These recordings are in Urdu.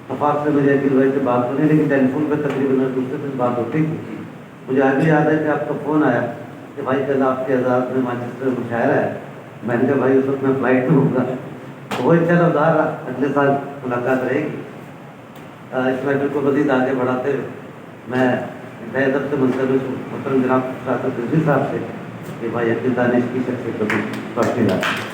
صفاق سے میری عقیل بھائی سے بات ہوئی، لیکن ٹیلی فون پہ تقریباً دوسرے دن بات ہوتی تھی. مجھے آگے یاد ہے کہ آپ کا فون آیا کہ بھائی کل آپ کے آزاد میں مانچسٹر میں مشاعرہ ہے. میں نے کہا بھائی اس وقت میں فلائٹ میں ہوں گا. تو وہ چل ادار اگلے سال ملاقات رہے گی. اس میٹر کو مزید آگے بڑھاتے ہوئے میں انتہائی ادب سے منتظر محترم جناب شاہد رضوی صاحب سے کہ بھائی عقیل دانش کی شخصیت کو روشنی ڈالیں.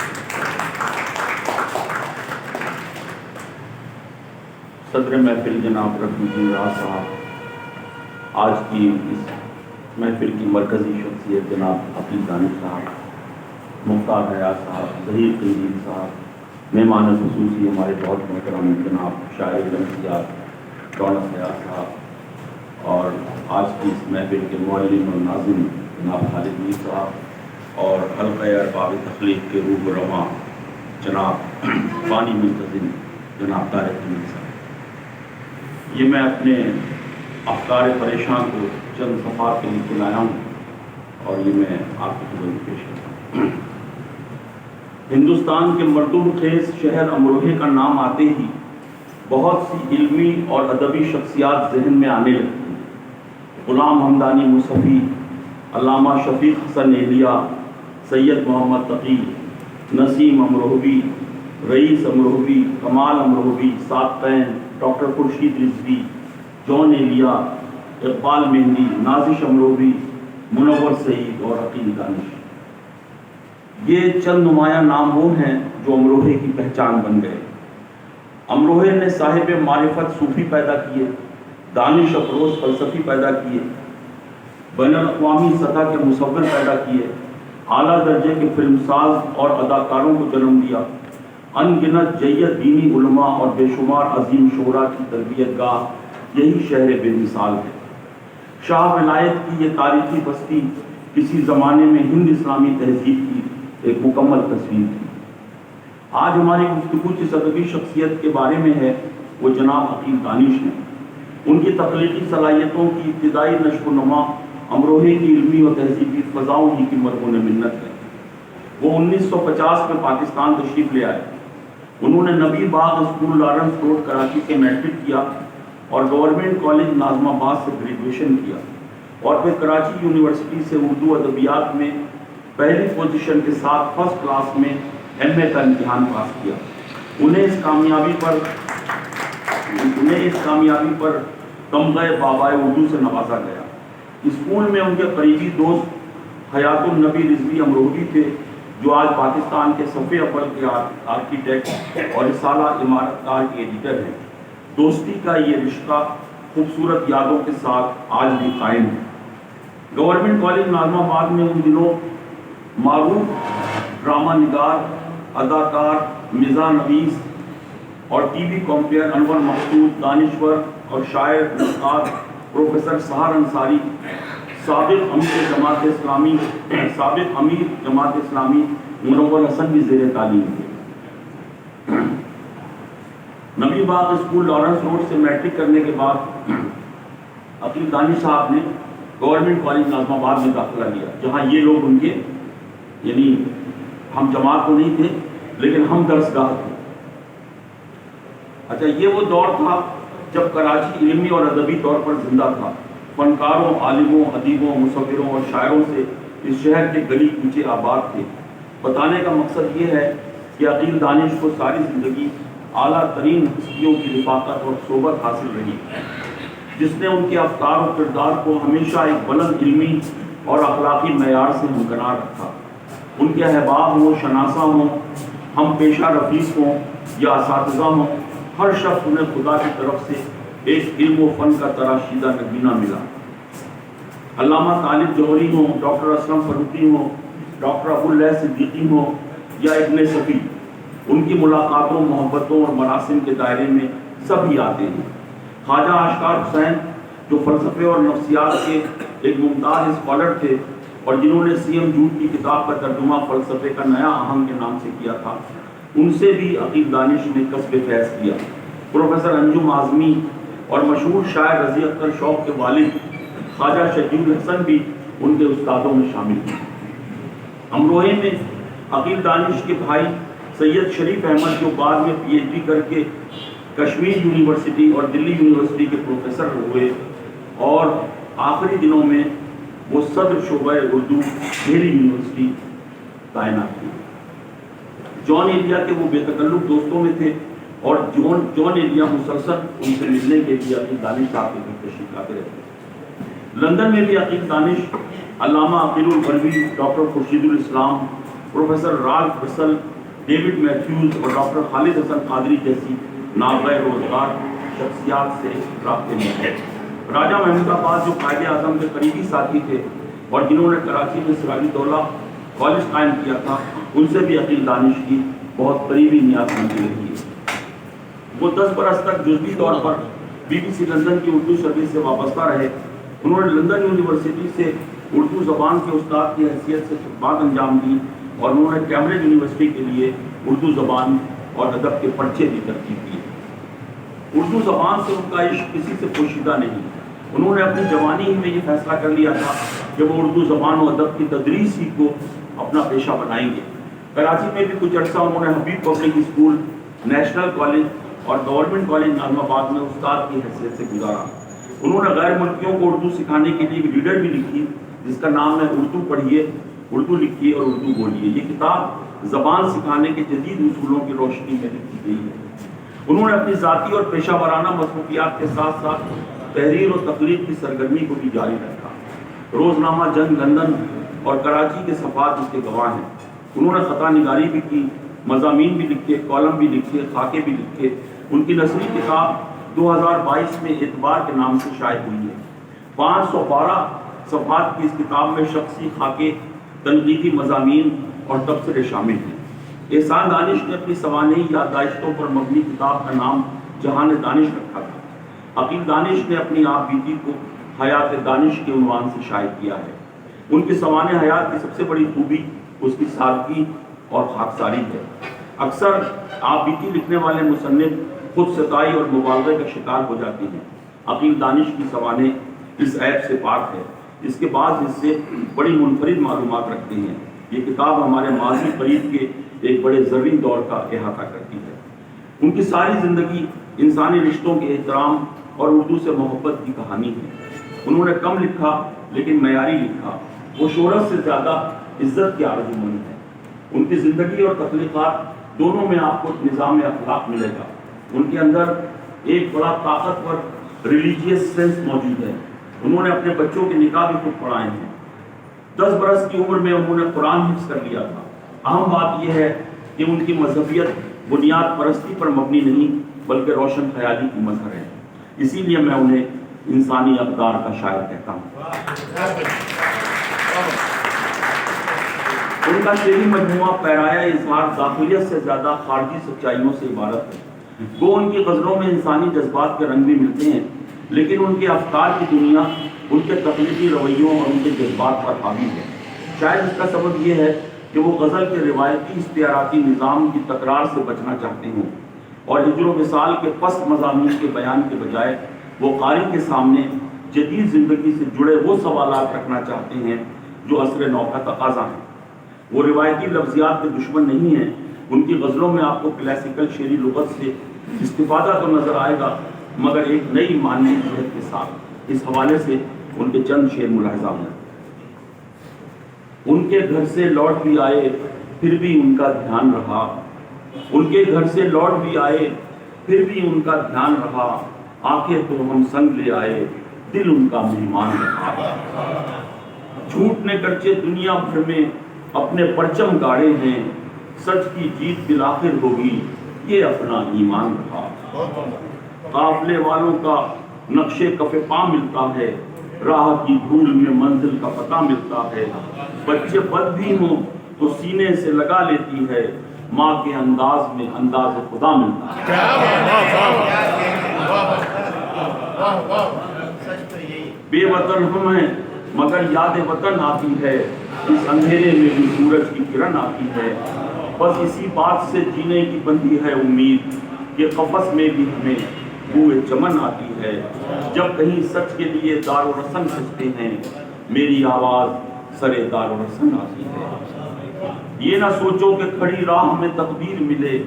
صدر محفل جناب رفیع الدین راز صاحب، آج کی اس محفل کی مرکزی شخصیت جناب عقیل دانش صاحب، مختار حیات صاحب، ظہیر قندیل صاحب، مہمان خصوصی ہمارے بہت محترم جناب شاعر لمحیات رونق حیات صاحب، اور آج کی اس محفل کے معلم اور ناظم جناب خالد میر صاحب، اور حلقہ ارباب تخلیق کے روح و رواں جناب بانی منتظم جناب طارق امین صاحب. یہ میں اپنے افکار پریشان کو چند صفحات کے لکھ کے لایا ہوں اور یہ میں آپ کی خدمت پیش کرتا ہوں. ہندوستان کے مردم خیز شہر امروہے کا نام آتے ہی بہت سی علمی اور ادبی شخصیات ذہن میں آنے لگتی ہیں. غلام حمدانی مصحفی، علامہ شفیق حسن اہلیہ، سید محمد تقی، نسیم امروہوی، رئیس امروہوی، کمال امروہوی، ساتقین، ڈاکٹر خورشید رضوی، جون اہلیہ، اقبال مہندی، نازش امروہوی، منور سعید اور عقیل دانش. یہ چند نمایاں نام وہ ہیں جو امروہے کی پہچان بن گئے. امروہے نے صاحب معرفت صوفی پیدا کیے، دانش افروز فلسفی پیدا کیے، بین الاقوامی سطح کے مصور پیدا کیے، اعلیٰ درجے کے فلم ساز اور اداکاروں کو جنم دیا، ان گنت جید دینی علماء اور بے شمار عظیم شعراء کی تربیت گاہ یہی شہر بے مثال ہے. شاہ ولایت کی یہ تاریخی بستی کسی زمانے میں ہند اسلامی تہذیب کی ایک مکمل تصویر تھی. آج ہماری گفتگو جس ادبی شخصیت کے بارے میں ہے وہ جناب عقیل دانش ہیں. ان کی تخلیقی صلاحیتوں کی ابتدائی نشو و نما امروہے کی علمی اور تہذیبی فضاؤں ہی کی مرہون منت ہے. وہ 1950 میں پاکستان تشریف لے آئے. انہوں نے نبی باغ اسکول لارنس روڈ کراچی سے میٹرک کیا اور گورنمنٹ کالج ناظم آباد سے گریجویشن کیا، اور پھر کراچی یونیورسٹی سے اردو ادبیات میں پہلی پوزیشن کے ساتھ فرسٹ کلاس میں ایم اے کا امتحان پاس کیا. انہیں اس کامیابی پر تمغہ بابائے اردو سے نوازا گیا. اسکول میں ان کے قریبی دوست حیات النبی رضوی امروہوی تھے جو آج پاکستان کے صف اول کے آرکیٹیکٹ اور رسالہ عمارت کار کے ایڈیٹر ہیں. دوستی کا یہ رشتہ خوبصورت یادوں کے ساتھ آج بھی قائم ہے. گورنمنٹ کالج ناظم آباد میں ان دنوں معروف ڈرامہ نگار، اداکار، مزاح نویس اور ٹی وی کمپیئر انور مقصود، دانشور اور شاعر استاد پروفیسر سحر انصاری، سابق امیر جماعت اسلامی منور حسن بھی زیر تعلیم تھے. نبی باغ اسکول لارنس روڈ سے میٹرک کرنے کے بعد عقیل دانش صاحب نے گورنمنٹ کالج ناظم آباد میں داخلہ لیا، جہاں یہ لوگ ان کے یعنی ہم جماعت تو نہیں تھے لیکن ہم درسگاہ تھے. اچھا، یہ وہ دور تھا جب کراچی علمی اور ادبی طور پر زندہ تھا. فنکاروں، عالموں، ادیبوں، مصوروں اور شاعروں سے اس شہر کے گلی کوچے آباد تھے. بتانے کا مقصد یہ ہے کہ عقیل دانش کو ساری زندگی اعلیٰ ترین ہستیوں کی رفاقت اور صحبت حاصل رہی، جس نے ان کے افکار و کردار کو ہمیشہ ایک بلند علمی اور اخلاقی معیار سے ہمکنار رکھا. ان کے احباب ہوں، شناسہ ہوں، ہم پیشہ رفیق ہوں یا اساتذہ ہوں، ہر شخص انہیں خدا کی طرف سے ایک علم و فن کا تراشیدہ نگینہ ملا. علامہ طالب جوہری ہوں، ڈاکٹر اسلم فروقی ہوں، ڈاکٹر ابواللہ صدیقی ہوں یا ابن صفی، ان کی ملاقاتوں، محبتوں اور مراسم کے دائرے میں سبھی آتے ہیں. خواجہ اشکار حسین جو فلسفے اور نفسیات کے ایک ممتاز اسکالر تھے اور جنہوں نے سی ایم جوٹ کی کتاب کا ترجمہ فلسفے کا نیا آہنگ کے نام سے کیا تھا، ان سے بھی عقیل دانش نے کسب فیض کیا. پروفیسر انجم اعظمی اور مشہور شاعر رضی اختر شوق کے والد خواجہ شجیع الحسن بھی ان کے استادوں میں شامل ہیں. امروہے میں عقیل دانش کے بھائی سید شریف احمد جو بعد میں پی ایچ ڈی کر کے کشمیر یونیورسٹی اور دلی یونیورسٹی کے پروفیسر ہوئے اور آخری دنوں میں وہ صدر شعبہ اردو دہلی یونیورسٹی تعینات ہوئے۔ جان ایلیا کے وہ بے تکلف دوستوں میں تھے اور جان ایلیا مسلسل ان سے ملنے کے لیے عقیل دانش صاحب کی تشریف لاتے رہتے۔ لندن میں بھی عقیل دانش، علامہ عقیل البروی، ڈاکٹر خورشید الاسلام، پروفیسر رالف رسل، ڈیوڈ میتھیوز اور ڈاکٹر خالد حسن قادری جیسی نابغہ روزگار شخصیات سے رابطے میں ہے۔ راجہ محمود آباد جو قائد اعظم کے قریبی ساتھی تھے اور جنہوں نے کراچی میں سراج الدولہ کالج قائم کیا تھا، ان سے بھی عقیل دانش کی بہت قریبی نیاز مندی رہی ہے۔ وہ 10 برس تک جزوی طور پر BBC لندن کی اردو سروس سے وابستہ رہے۔ انہوں نے لندن یونیورسٹی سے اردو زبان کے استاد کی حیثیت سے خدمات انجام دی اور انہوں نے کیمبرج یونیورسٹی کے لیے اردو زبان اور ادب کے پرچے بھی ترتیب کیے۔ اردو زبان سے ان کا عشق کسی سے پوشیدہ نہیں۔ انہوں نے اپنی جوانی ہی میں یہ فیصلہ کر لیا تھا کہ وہ اردو زبان و ادب کی تدریس ہی کو اپنا پیشہ بنائیں گے۔ کراچی میں بھی کچھ عرصہ انہوں نے حبیب پبلک اسکول، نیشنل کالج اور گورنمنٹ کالج نظام آباد میں استاد کی حیثیت سے گزارا۔ انہوں نے غیر ملکیوں کو اردو سکھانے کے لیے ایک ریڈر بھی لکھی جس کا نام ہے اردو پڑھیے، اردو لکھیے اور اردو بولیے۔ یہ کتاب زبان سکھانے کے جدید اصولوں کی روشنی میں لکھی گئی ہے۔ انہوں نے اپنی ذاتی اور پیشہ ورانہ مصروفیات کے ساتھ ساتھ تحریر و تقریر کی سرگرمی کو بھی جاری رکھا۔ روزنامہ جنگ لندن اور کراچی کے صفحات اس کے گواہ ہیں۔ انہوں نے خطا نگاری بھی کی، مضامین بھی لکھے، کالم بھی لکھے، خاکے بھی لکھے۔ ان کی نثری کتاب 2022 میں اعتبار کے نام سے شائع ہوئی ہے۔ 512 صفحات کی اس کتاب میں شخصی خاکے، تنقیدی مضامین اور تبصرے شامل ہیں۔ احسان دانش نے اپنی سوانحی یادداشتوں پر مبنی کتاب کا نام جہان دانش رکھا تھا۔ عقیل دانش نے اپنی آپ بیتی کو حیات دانش کے عنوان سے شائع کیا ہے۔ ان کی سوانح حیات کی سب سے بڑی خوبی اس کی سادگی اور خاکساری ہے۔ اکثر آپ بیتی لکھنے والے مصنف خود ستائی اور مبالغے کا شکار ہو جاتے ہیں۔ عقیل دانش کی سوانح اس عیب سے پاک ہے۔ اس کے بعض حصے بڑی منفرد معلومات رکھتے ہیں۔ یہ کتاب ہمارے ماضی قریب کے ایک بڑے زرین دور کا احاطہ کرتی ہے۔ ان کی ساری زندگی انسانی رشتوں کے احترام اور اردو سے محبت کی کہانی ہے۔ انہوں نے کم لکھا لیکن معیاری لکھا۔ وہ شہرت سے زیادہ عزت کے آرزومند ہیں۔ ان کی زندگی اور تخلیقات دونوں میں آپ کو نظام اخلاق ملے گا۔ ان کے اندر ایک بڑا طاقتور ریلیجیس سینس موجود ہے۔ انہوں نے اپنے بچوں کے نکاح بھی خود پڑھائے ہیں۔ 10 برس کی عمر میں انہوں نے قرآن حفظ کر لیا تھا۔ اہم بات یہ ہے کہ ان کی مذہبیت بنیاد پرستی پر مبنی نہیں بلکہ روشن خیالی کی مظہر ہے۔ اسی لیے میں انہیں انسانی اقدار کا شاعر کہتا ہوں۔ ان کا شعری مجموعہ پیرایہ اظہار داخلیت سے زیادہ خارجی سچائیوں سے عبارت ہے۔ وہ ان کی غزلوں میں انسانی جذبات کے رنگ بھی ملتے ہیں لیکن ان کے افکار کی دنیا ان کے تخلیقی رویوں اور ان کے جذبات پر حاوی ہے۔ شاید اس کا سبب یہ ہے کہ وہ غزل کے روایتی استعاراتی نظام کی تکرار سے بچنا چاہتے ہوں اور ہجر و وصال کے پست مضامین کے بیان کے بجائے وہ قاری کے سامنے جدید زندگی سے جڑے وہ سوالات رکھنا چاہتے ہیں جو عصر نو کا تقاضا ہے۔ وہ روایتی لفظیات کے دشمن نہیں ہیں۔ ان کی غزلوں میں آپ کو کلاسیکل شعری لغت سے استفادہ تو نظر آئے گا مگر ایک نئی معنی جہت کے ساتھ۔ اس حوالے سے ان کے چند شعر ملاحظہ ہوں۔ ان کے گھر سے لوٹ بھی آئے پھر بھی ان کا دھیان رہا، ان کے گھر سے لوٹ بھی آئے پھر بھی ان کا دھیان رہا، آنکھیں تو ہم سنگ لے آئے دل ان کا مہمان رہا۔ جھوٹ نے گرچہ دنیا بھر میں اپنے پرچم گاڑے ہیں، سچ کی جیت بالآخر ہوگی یہ اپنا ایمان رہا۔ قافلے والوں کا نقشے کف پا ملتا ہے، راہ کی دھول میں منزل کا پتہ ملتا ہے، بچے بد بھی ہوں تو سینے سے لگا لیتی ہے، ماں کے انداز میں انداز خدا ملتا ہے۔ بے وطن ہم ہیں مگر یاد وطن آتی ہے، اس اندھیرے میں بھی سورج کی کرن آتی ہے، بس اسی بات سے جینے کی بندی ہے امید کہ قفس میں بھی ہمیں بوئے چمن آتی ہے، جب کہیں سچ کے لیے دار و رسن سجتے ہیں میری آواز سرے دار و رسن آتی ہے۔ یہ نہ سوچو کہ کھڑی راہ میں تقدیر ملے،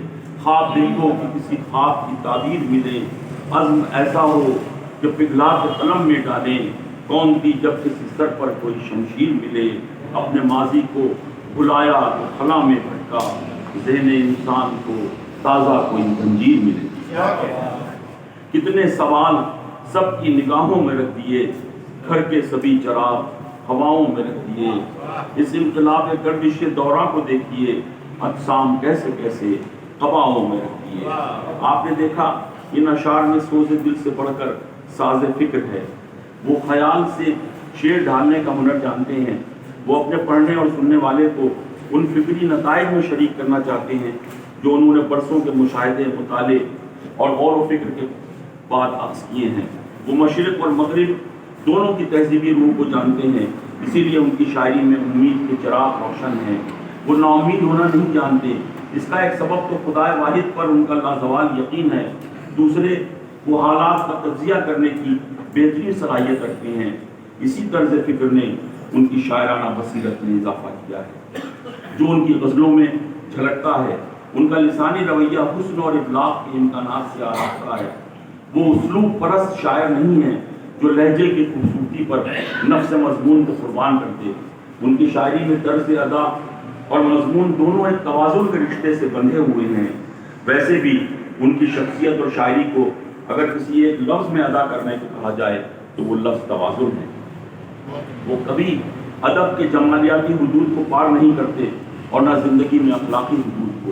خواب دیکھو کہ کسی خواب کی تعبیر ملے، عزم ایسا ہو کہ پگھلا کے قلم میں ڈالیں، کون تھی جب کسی سر پر کوئی شمشیر ملے، اپنے ماضی کو بلایا تو خلا میں بھٹکا، ذہن انسان کو تازہ کوئی زنجیر ملے۔ کتنے سوال سب کی نگاہوں میں رکھ دیے، گھر کے سبھی چراغ ہواؤں میں رکھ دیے، اس انقلاب گردش دورہ کو دیکھیے، اجسام کیسے کیسے ہواؤں میں رکھ دیے۔ آپ نے دیکھا ان اشعار میں سوز دل سے بڑھ کر ساز فکر ہے۔ وہ خیال سے شعر ڈھالنے کا ہنر جانتے ہیں، وہ اپنے پڑھنے اور سننے والے کو ان فکری نتائج میں شریک کرنا چاہتے ہیں جو انہوں نے برسوں کے مشاہدے، مطالعے اور غور و فکر کے بعد اخذ کیے ہیں۔ وہ مشرق اور مغرب دونوں کی تہذیبی روح کو جانتے ہیں، اسی لیے ان کی شاعری میں امید کے چراغ روشن ہیں۔ وہ نا امید ہونا نہیں جانتے، اس کا ایک سبب تو خدا واحد پر ان کا لازوال یقین ہے، دوسرے وہ حالات کا تجزیہ کرنے کی بہترین صلاحیت رکھتے ہیں۔ اسی طرز فکر نے ان کی شاعرانہ بصیرت میں اضافہ کیا ہے جو ان کی غزلوں میں جھلکتا ہے۔ ان کا لسانی رویہ حسن اور ابلاغ کے امکانات سے آراستہ ہے۔ وہ اسلوب پرست شاعر نہیں ہیں جو لہجے کی خوبصورتی پر نفس مضمون کو قربان کرتے۔ ان کی شاعری میں طرز ادا اور مضمون دونوں ایک توازن کے رشتے سے بندھے ہوئے ہیں۔ ویسے بھی ان کی شخصیت اور شاعری کو اگر کسی ایک لفظ میں ادا کرنے کو کہا جائے تو وہ لفظ توازن ہے۔ وہ کبھی ادب کے جمالیاتی حدود کو پار نہیں کرتے اور نہ زندگی میں اخلاقی حدود کو۔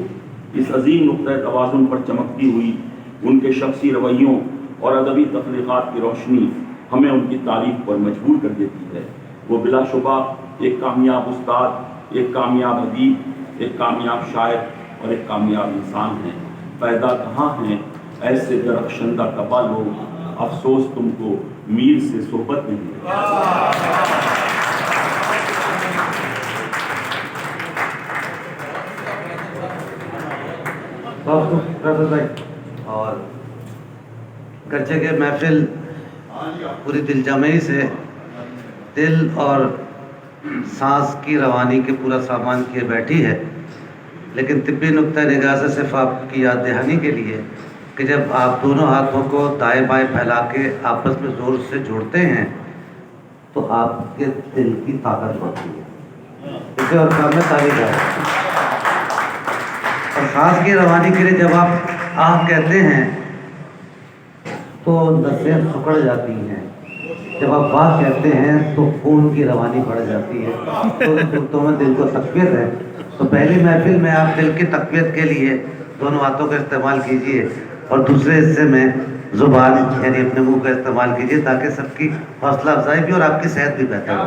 اس عظیم نقطۂ توازن پر چمکتی ہوئی ان کے شخصی رویوں اور ادبی تخلیقات کی روشنی ہمیں ان کی تعریف پر مجبور کر دیتی ہے۔ وہ بلا شبہ ایک کامیاب استاد، ایک کامیاب ادیب، ایک کامیاب شاعر اور ایک کامیاب انسان ہیں۔ پیدا کہاں ہیں ایسے درخشندہ کبا لوگ، افسوس تم کو میر سے صحبت نہیں ہے۔ اور گرچہ کہ محفل پوری دل جمعی سے دل اور سانس کی روانی کے پورا سامان کیے بیٹھی ہے، لیکن طبی نقطہ نگاہ سے صرف آپ کی یاد دہانی کے لیے کہ جب آپ دونوں ہاتھوں کو دائیں بائیں پھیلا کے آپس میں زور سے جوڑتے ہیں تو آپ کے دل کی طاقت بڑھتی ہے۔ اسے اور کام میں تعریف ہے۔ اور سانس کی روانی کے لیے جب آپ آہ کہتے ہیں تو نسیں سکڑ جاتی ہیں، جب آپ واہ کہتے ہیں تو خون کی روانی بڑھ جاتی ہے۔ تو ان صورتوں میں دل کو تقویت ہے۔ تو پہلی محفل میں آپ دل کی تقویت کے لیے دونوں ہاتھوں کا استعمال کیجئے اور دوسرے حصے میں زبان یعنی اپنے منہ کا استعمال کیجئے تاکہ سب کی حوصلہ افزائی بھی اور آپ کی صحت بھی بہتر ہو۔